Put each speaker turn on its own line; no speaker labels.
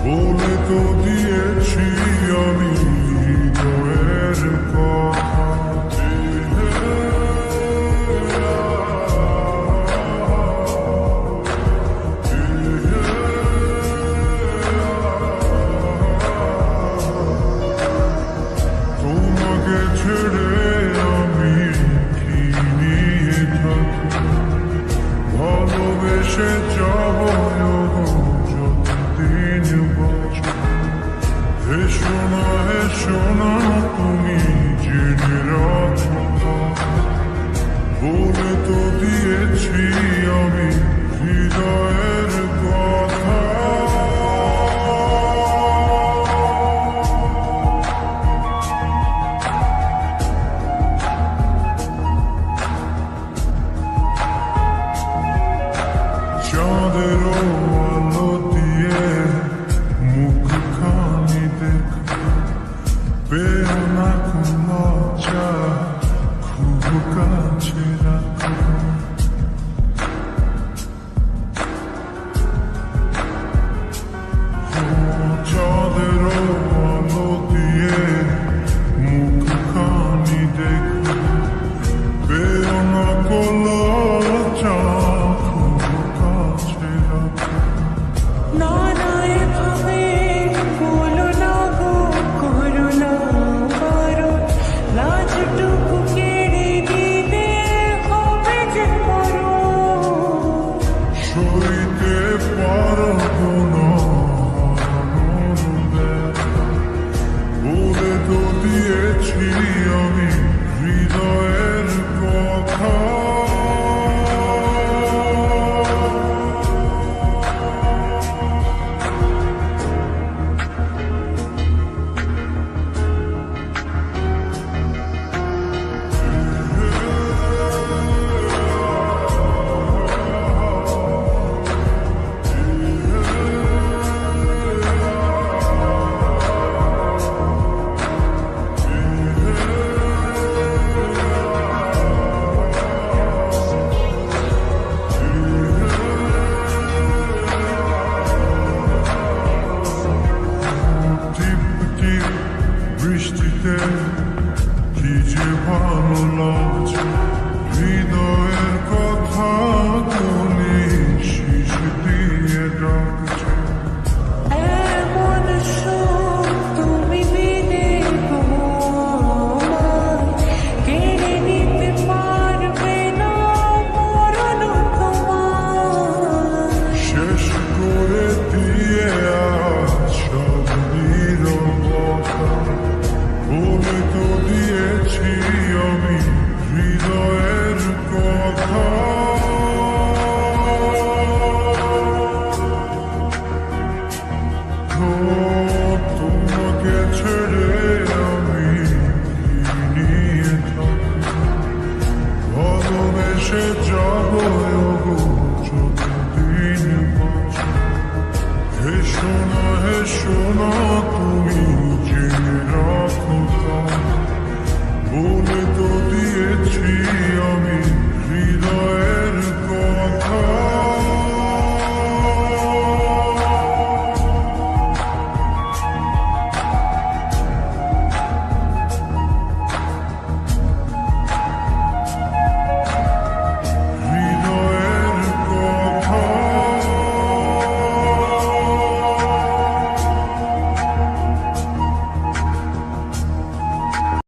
বলে তো দিয়েছি আমি হৃদয়ের কথা। তোমাকে ছেড়ে আমি কি নিয়ে থাকি, ভালোবেসে যাব যতদিন বাঁচব। হেসো না হেসো না তুমি জেনে রাখো, বলে তো দিয়েছি আমি হৃদয়ের কথা। চাঁদের আলো দিয়ে মুখখানি দেখো, পেও না কোনো লজ্জা, খুব কাছে রাখো। চাঁদের আলো দিয়ে মুখখানি দেখো, পেও না কোনো লজ্জা, খুব কাছে রাখো।
না না এভাবে বলো না গো, করো না বারণ, লাজটুকু কেড়ে দিলে হবে যে মরণ।
সইতে পারবো না হারানোর ব্যথা, বলে তো দিয়েছি আমি হৃদয়ের কথা। বৃষ্টিতে কি যে ভালো লাগছে, হৃদয়ের কথা গুলি শীষ দিয়ে ডাকছে।
এমন সুখ তুমি দিলে গো আমায়, কেড়ে নিতে পারবে না মরণ তোমার।
শেষ করে দিয়ে আজ সব নীরবতা, বলে তো দিয়েছি আমি হৃদয়ের কথা। তোমাকে